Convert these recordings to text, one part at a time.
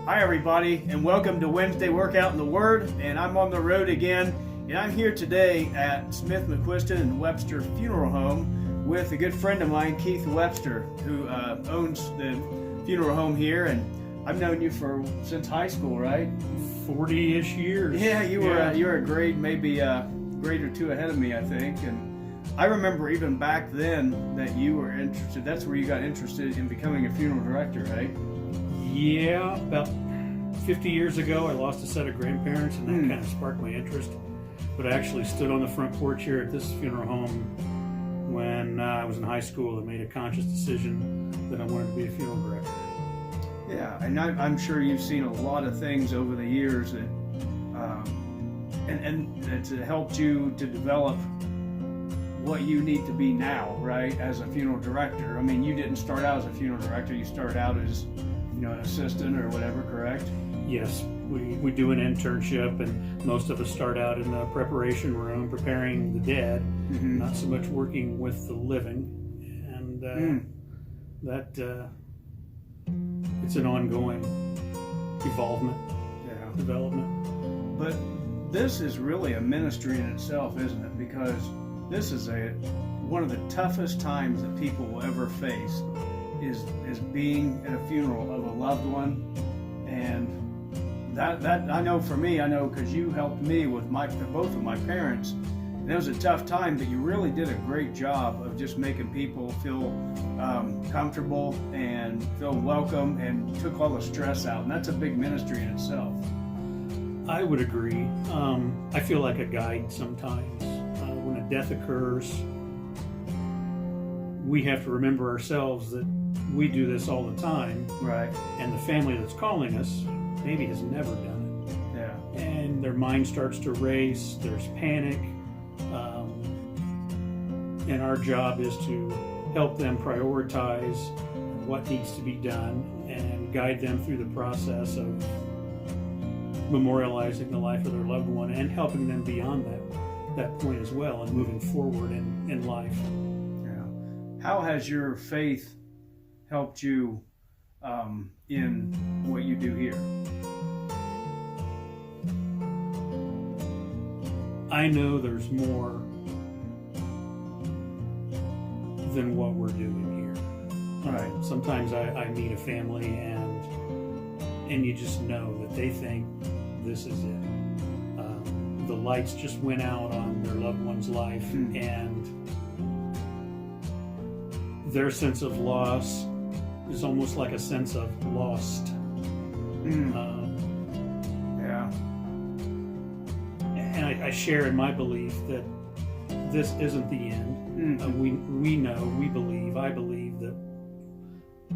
Hi everybody, and welcome to Wednesday Workout in the Word. And I'm on the road again, and I'm here today at Smith, McQuiston, and Webster Funeral Home with a good friend of mine, Keith Webster, who owns the funeral home here. And I've known you since high school, right? 40-ish years. Yeah, you were a grade, maybe a grade or two ahead of me, I think. And I remember even back then that you were interested. That's where you got interested in becoming a funeral director, right? Yeah, about 50 years ago, I lost a set of grandparents, and that kind of sparked my interest. But I actually stood on the front porch here at this funeral home when I was in high school and made a conscious decision that I wanted to be a funeral director. Yeah, and I'm sure you've seen a lot of things over the years that, and it's helped you to develop what you need to be now, right? As a funeral director. I mean, you didn't start out as a funeral director. You started out as, an assistant or whatever, correct? Yes, we do an internship, and most of us start out in the preparation room preparing the dead, not so much working with the living, and that it's an ongoing development. But this is really a ministry in itself, isn't it? Because this is one of the toughest times that people will ever face is being at a funeral of a loved one. And that I know for me, because you helped me with both of my parents. And it was a tough time, but you really did a great job of just making people feel comfortable and feel welcome, and took all the stress out. And that's a big ministry in itself. I would agree. I feel like a guide sometimes. When a death occurs, we have to remember ourselves that we do this all the time. Right. And the family that's calling us maybe has never done it. Yeah. And their mind starts to race, there's panic. And our job is to help them prioritize what needs to be done and guide them through the process of memorializing the life of their loved one and helping them beyond that point as well and moving forward in life. Yeah. How has your faith helped you in what you do here? I know there's more than what we're doing here. Right. Sometimes I meet a family and you just know that they think this is it. The lights just went out on their loved one's life, and their sense of loss is almost like a sense of lost. Yeah. And I share in my belief that this isn't the end. I believe that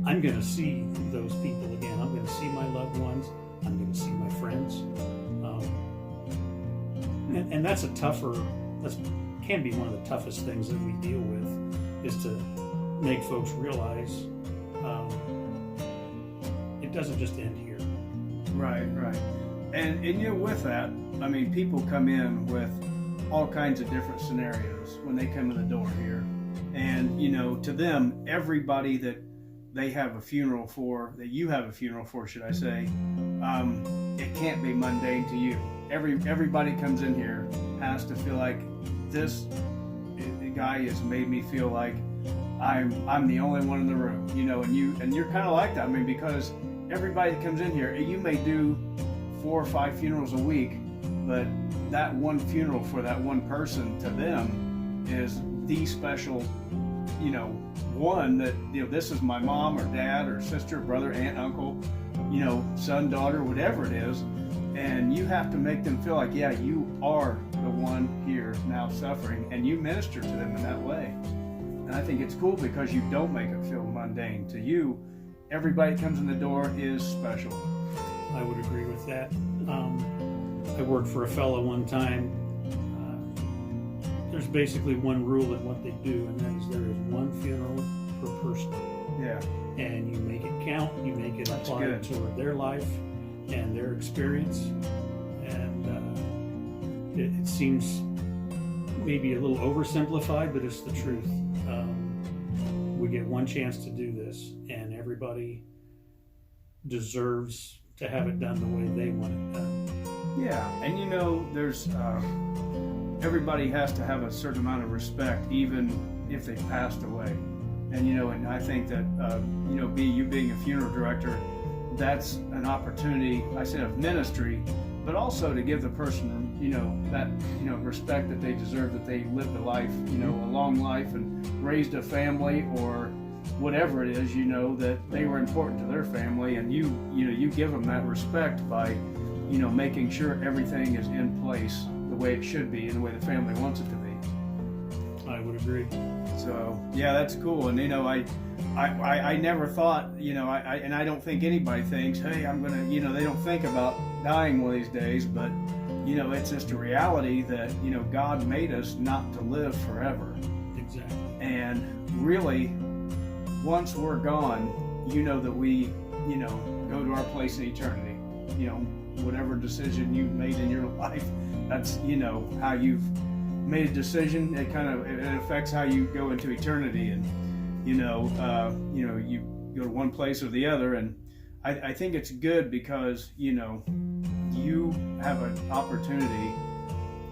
I'm going to see those people again. I'm going to see my loved ones. I'm going to see my friends. And that's can be one of the toughest things that we deal with, is to make folks realize it doesn't just end here. Right. And with that, I mean, people come in with all kinds of different scenarios when they come in the door here. And, to them, everybody that they have a funeral for, that you have a funeral for, should I say, it can't be mundane to you. Everybody comes in here has to feel like the guy has made me feel like I'm the only one in the room, and you're kind of like that. I mean, because everybody that comes in here, you may do 4 or 5 funerals a week, but that one funeral for that one person, to them, is the special, one that, this is my mom or dad or sister, brother, aunt, uncle, son, daughter, whatever it is. And you have to make them feel like, yeah, you are the one here now suffering, and you minister to them in that way. And I think it's cool because you don't make it feel mundane. To you, everybody that comes in the door is special. I would agree with that. I worked for a fellow one time. There's basically one rule in what they do, and that is there is one funeral per person. Yeah. And you make it count, you make it apply toward their life and their experience. And it seems maybe a little oversimplified, but it's the truth. We get one chance to do this, and everybody deserves to have it done the way they want it done. Yeah, and there's everybody has to have a certain amount of respect, even if they've passed away. And and I think that you being a funeral director, that's an opportunity, I said, of ministry, but also to give the person that respect that they deserve, that they lived a life, a long life and raised a family, or whatever it is, that they were important to their family, and you give them that respect by making sure everything is in place the way it should be and the way the family wants it to be. I would agree. So yeah, that's cool. And I never thought, and I don't think anybody thinks, hey, I'm gonna, they don't think about dying one of these days, but it's just a reality that God made us not to live forever. Exactly. And really, once we're gone, that we go to our place in eternity. Whatever decision you've made in your life, that's how you've made a decision. It affects how you go into eternity, and you go to one place or the other. And I think it's good because you have an opportunity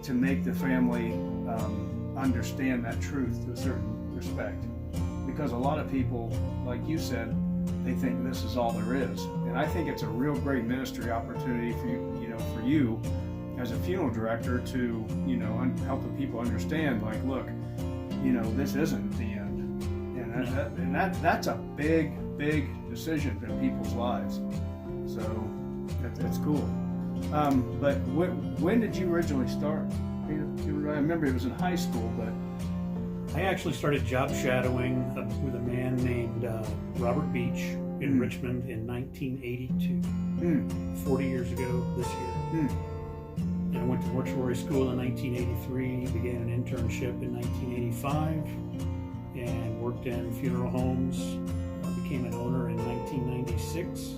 to make the family understand that truth to a certain respect, because a lot of people, like you said, they think this is all there is. And I think it's a real great ministry opportunity for you as a funeral director to help the people understand, like, look, this isn't the end, and that's a big decision in people's lives. So that's cool. But when did you originally start? I remember it was in high school, but I actually started job shadowing with a man named Robert Beach in Richmond in 1982, 40 years ago this year. And I went to mortuary school in 1983, began an internship in 1985, and worked in funeral homes. Became an owner in 1996,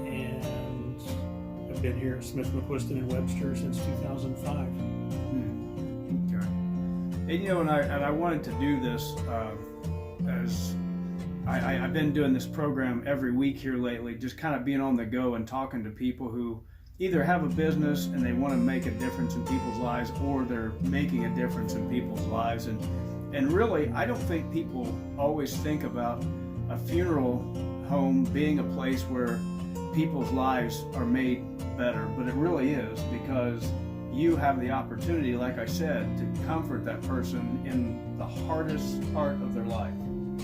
and I've been here at Smith, McQuiston, and Webster since 2005. Okay. And I wanted to do this as I've been doing this program every week here lately, just kind of being on the go and talking to people who either have a business and they want to make a difference in people's lives, or they're making a difference in people's lives. And really, I don't think people always think about a funeral home being a place where people's lives are made better, but it really is, because you have the opportunity, like I said, to comfort that person in the hardest part of their life.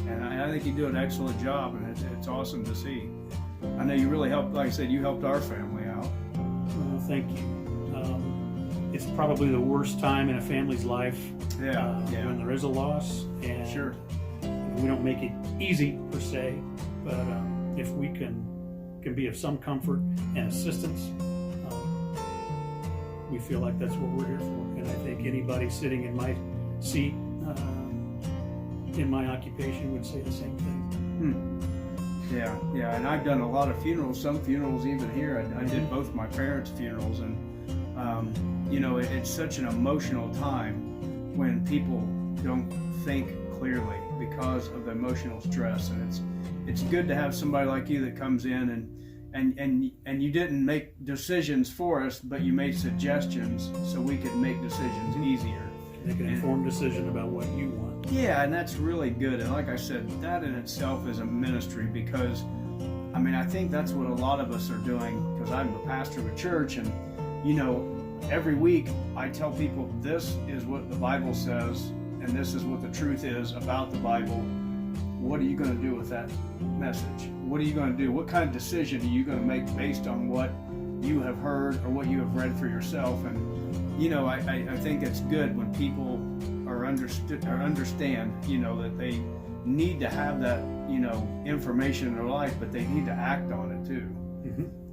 And I think you do an excellent job, and it's awesome to see. I know you really helped, like I said, you helped our family out. Well, thank you. It's probably the worst time in a family's life when there is a loss. And sure. We don't make it easy per se, but if we can be of some comfort and assistance, we feel like that's what we're here for. And I think anybody sitting in my seat, in my occupation, would say the same thing. Yeah, and I've done a lot of funerals, some funerals even here. I did both my parents' funerals, and it's such an emotional time when people don't think clearly because of the emotional stress. And it's good to have somebody like you that comes in and you didn't make decisions for us, but you made suggestions so we could make decisions easier. Make an informed decision about what you want. Yeah, and that's really good. And like I said, that in itself is a ministry, because I think that's what a lot of us are doing, because I'm a pastor of a church, and every week I tell people this is what the Bible says, and this is what the truth is about the Bible. What are you going to do with that message? What are you going to do? What kind of decision are you going to make based on what you have heard or what you have read for yourself? And I think it's good when people understand that they need to have that information in their life, but they need to act on it too.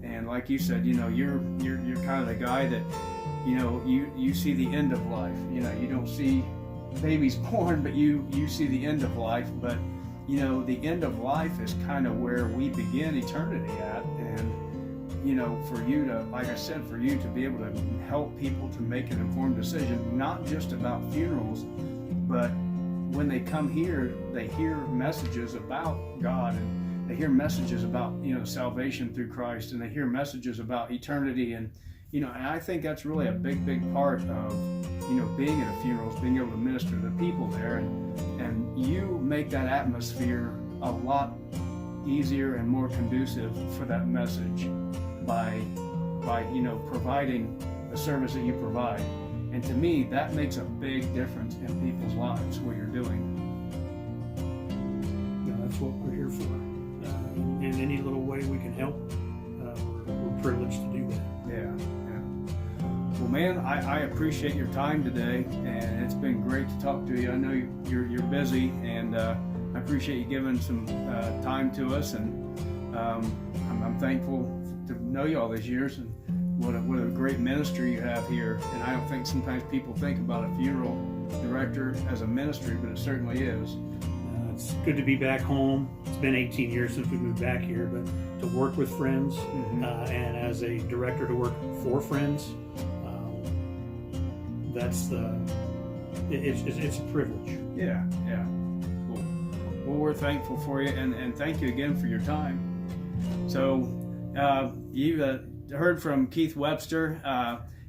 And like you said, you're kind of the guy that you see the end of life. You don't see babies born, but you see the end of life. But the end of life is kind of where we begin eternity at. And for you to, like I said, for you to be able to help people to make an informed decision, not just about funerals, but when they come here, they hear messages about God, and they hear messages about, salvation through Christ, and they hear messages about eternity. And and I think that's really a big part of being at a funeral, is being able to minister to the people there, and you make that atmosphere a lot easier and more conducive for that message by providing the service that you provide. And to me, that makes a big difference in people's lives, what you're doing. That's what we're here for. In any little way we can help, we're privileged to do that. Yeah. Well, man, I appreciate your time today, and it's been great to talk to you. I know you're busy, and I appreciate you giving some time to us, and I'm thankful to know you all these years, and what a great ministry you have here. And I don't think sometimes people think about a funeral director as a ministry, but it certainly is. It's good to be back home. It's been 18 years since we moved back here, but to work with friends, and as a director to work for friends, it's a privilege. Yeah. Cool. Well, we're thankful for you, and thank you again for your time. So you heard from Keith Webster.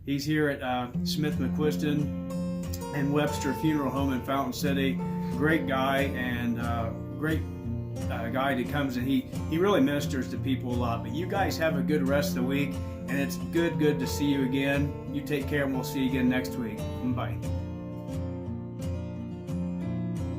He's here at Smith McQuiston and Webster Funeral Home in Fountain City. Great guy, and great guy that comes, and he really ministers to people a lot. But you guys have a good rest of the week, and it's good to see you again. You take care, and we'll see you again next week. Bye.